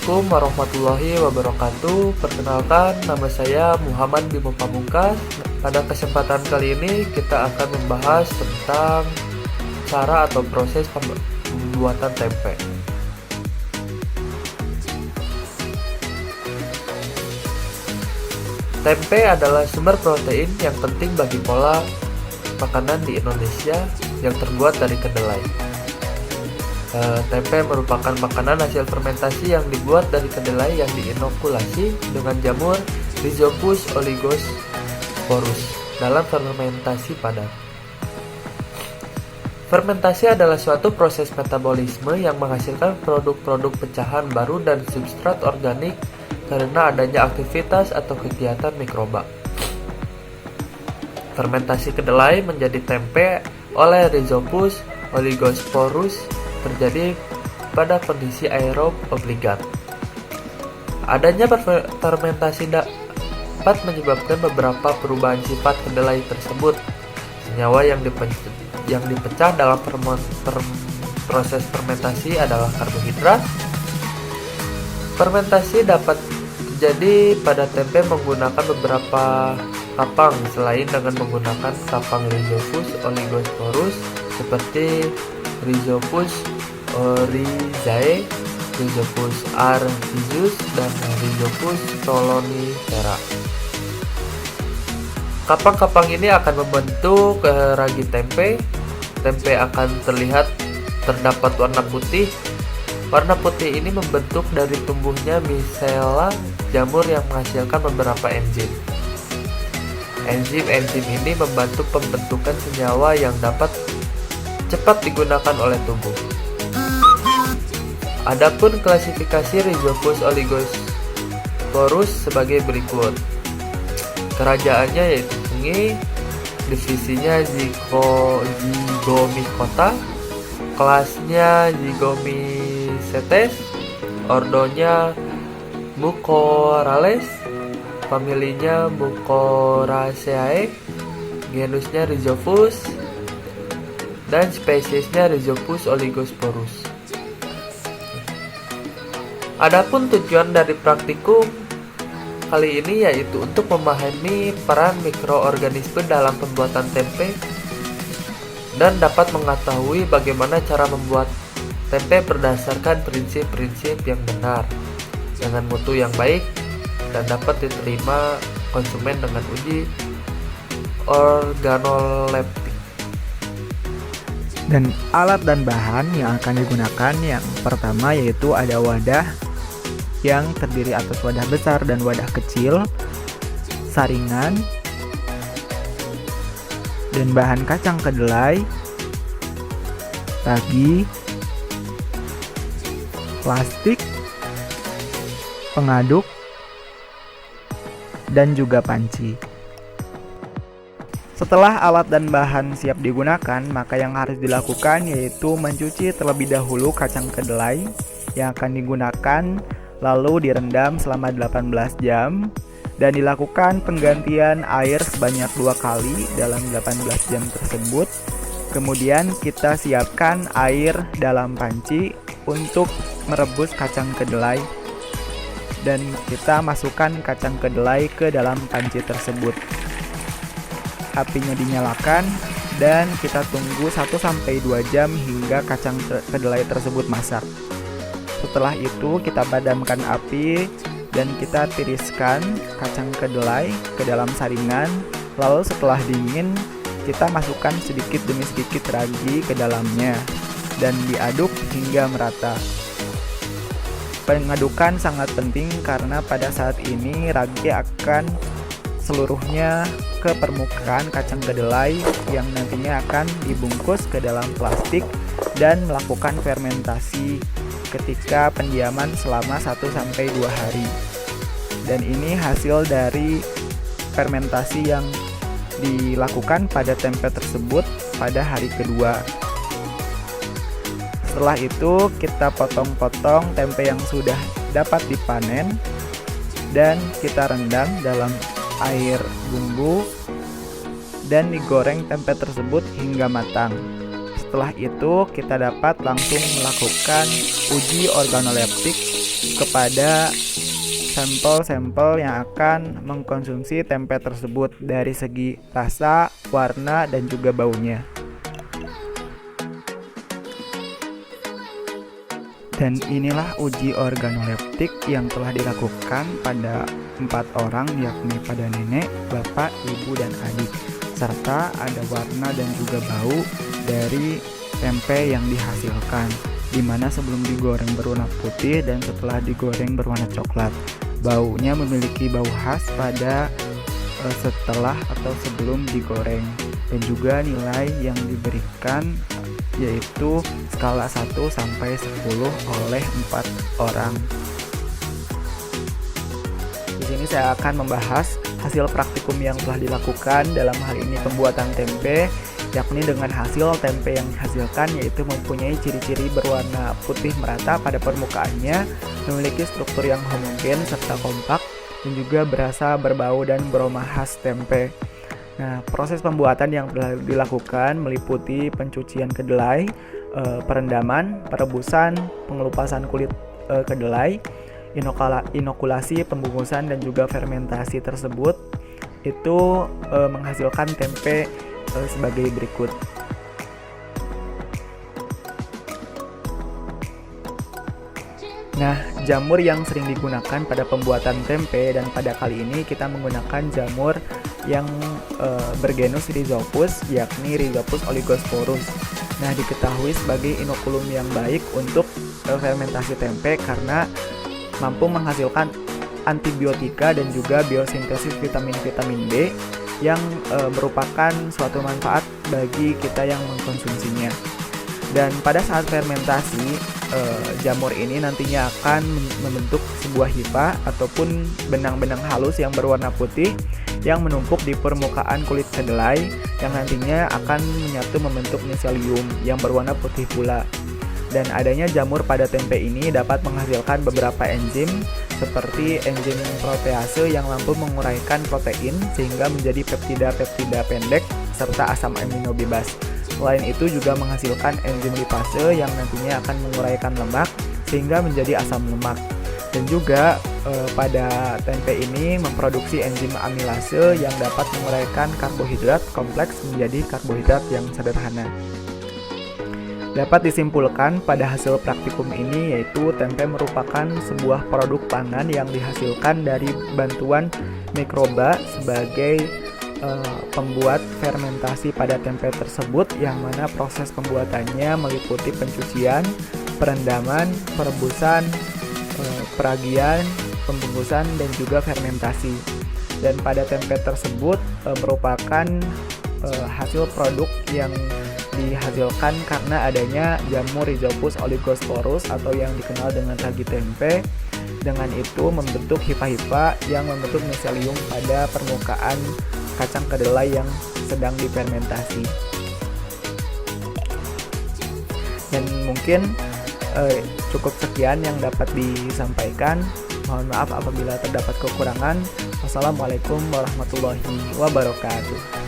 Assalamualaikum warahmatullahi wabarakatuh. Perkenalkan, nama saya Muhammad Bimo Pamungkas. Pada kesempatan kali ini kita akan membahas tentang cara atau proses pembuatan tempe. Tempe adalah sumber protein yang penting bagi pola makanan di Indonesia yang terbuat dari kedelai. Tempe merupakan makanan hasil fermentasi yang dibuat dari kedelai yang diinokulasi dengan jamur Rhizopus oligosporus dalam fermentasi padat. Fermentasi adalah suatu proses metabolisme yang menghasilkan produk-produk pecahan baru dan substrat organik karena adanya aktivitas atau kegiatan mikroba. Fermentasi kedelai menjadi tempe oleh Rhizopus oligosporus terjadi pada kondisi aerob obligat. Adanya fermentasi dapat menyebabkan beberapa perubahan sifat kedelai tersebut. Senyawa yang dipecah dalam proses fermentasi adalah karbohidrat. Fermentasi dapat terjadi pada tempe menggunakan beberapa kapang selain dengan menggunakan kapang Rhizopus oligosporus seperti Rhizopus oryzae, Rhizopus artizus, dan Rhizopus solonifera. Kapang-kapang ini akan membentuk ragi tempe. Tempe akan terdapat warna putih. Warna putih ini membentuk dari tumbuhnya misela jamur yang menghasilkan beberapa enzim. Enzim-enzim ini membantu pembentukan senyawa yang dapat cepat digunakan oleh tubuh. Adapun klasifikasi Rhizopus oligosporus sebagai berikut. Kerajaannya yaitu fungi, divisinya Zygomicota, kelasnya Zygomycetes, ordonya Mucorales, familinya Mucoraceae, genusnya Rhizopus, dan spesiesnya Rhizopus oligosporus. Adapun tujuan dari praktikum kali ini yaitu untuk memahami peran mikroorganisme dalam pembuatan tempe dan dapat mengetahui bagaimana cara membuat tempe berdasarkan prinsip-prinsip yang benar dengan mutu yang baik dan dapat diterima konsumen dengan uji organoleptik. Dan alat dan bahan yang akan digunakan yang pertama yaitu ada wadah yang terdiri atas wadah besar dan wadah kecil, saringan, dan bahan kacang kedelai, ragi, plastik, pengaduk, dan juga panci. Setelah alat dan bahan siap digunakan, maka yang harus dilakukan yaitu mencuci terlebih dahulu kacang kedelai yang akan digunakan, lalu direndam selama 18 jam dan dilakukan penggantian air sebanyak 2 kali dalam 18 jam tersebut. Kemudian kita siapkan air dalam panci untuk merebus kacang kedelai dan kita masukkan kacang kedelai ke dalam panci tersebut. Apinya dinyalakan dan kita tunggu 1-2 jam hingga kacang kedelai tersebut masak. Setelah itu kita padamkan api dan kita tiriskan kacang kedelai ke dalam saringan. Lalu setelah dingin kita masukkan sedikit demi sedikit ragi ke dalamnya dan diaduk hingga merata. Pengadukan sangat penting karena pada saat ini ragi akan seluruhnya ke permukaan kacang kedelai yang nantinya akan dibungkus ke dalam plastik dan melakukan fermentasi ketika pendiaman selama 1-2 hari. Dan ini hasil dari fermentasi yang dilakukan pada tempe tersebut pada hari kedua. Setelah itu kita potong-potong tempe yang sudah dapat dipanen dan kita rendam dalam air bumbu dan digoreng tempe tersebut hingga matang. Setelah itu kita dapat langsung melakukan uji organoleptik kepada sampel-sampel yang akan mengkonsumsi tempe tersebut dari segi rasa, warna, dan juga baunya. Dan inilah uji organoleptik yang telah dilakukan pada 4 orang, yakni pada nenek, bapak, ibu, dan adik, serta ada warna dan juga bau dari tempe yang dihasilkan, di mana sebelum digoreng berwarna putih dan setelah digoreng berwarna coklat. Baunya memiliki bau khas pada setelah atau sebelum digoreng, dan juga nilai yang diberikan yaitu skala 1 sampai 10 oleh 4 orang. Di sini saya akan membahas hasil praktikum yang telah dilakukan dalam hal ini pembuatan tempe, yakni dengan hasil tempe yang dihasilkan yaitu mempunyai ciri-ciri berwarna putih merata pada permukaannya, memiliki struktur yang homogen serta kompak, dan juga berasa, berbau, dan beraroma khas tempe. Nah, proses pembuatan yang telah dilakukan meliputi pencucian kedelai, perendaman, perebusan, pengelupasan kulit kedelai, inokulasi, pembungkusan, dan juga fermentasi tersebut itu menghasilkan tempe sebagai berikut. Nah, jamur yang sering digunakan pada pembuatan tempe, dan pada kali ini kita menggunakan jamur yang bergenus Rhizopus, yakni Rhizopus oligosporus. Nah, diketahui sebagai inokulum yang baik untuk fermentasi tempe karena mampu menghasilkan antibiotika dan juga biosintesis vitamin-vitamin B yang merupakan suatu manfaat bagi kita yang mengkonsumsinya. Dan pada saat fermentasi, jamur ini nantinya akan membentuk sebuah hifa ataupun benang-benang halus yang berwarna putih yang menumpuk di permukaan kulit kedelai yang nantinya akan menyatu membentuk miselium yang berwarna putih pula. Dan adanya jamur pada tempe ini dapat menghasilkan beberapa enzim seperti enzim protease yang mampu menguraikan protein sehingga menjadi peptida-peptida pendek serta asam amino bebas. Selain itu juga menghasilkan enzim lipase yang nantinya akan menguraikan lemak sehingga menjadi asam lemak. Dan juga pada tempe ini memproduksi enzim amilase yang dapat menguraikan karbohidrat kompleks menjadi karbohidrat yang sederhana. Dapat disimpulkan pada hasil praktikum ini yaitu tempe merupakan sebuah produk pangan yang dihasilkan dari bantuan mikroba sebagai pembuat fermentasi pada tempe tersebut, yang mana proses pembuatannya meliputi pencucian, perendaman, perebusan, peragian, pembungkusan, dan juga fermentasi. Dan pada tempe tersebut merupakan hasil produk yang dihasilkan karena adanya jamur Rhizopus oligosporus atau yang dikenal dengan ragi tempe. Dengan itu membentuk hifa-hifa yang membentuk miselium pada permukaan kacang kedelai yang sedang difermentasi. Dan mungkin cukup sekian yang dapat disampaikan. Mohon maaf apabila terdapat kekurangan. Wassalamualaikum warahmatullahi wabarakatuh.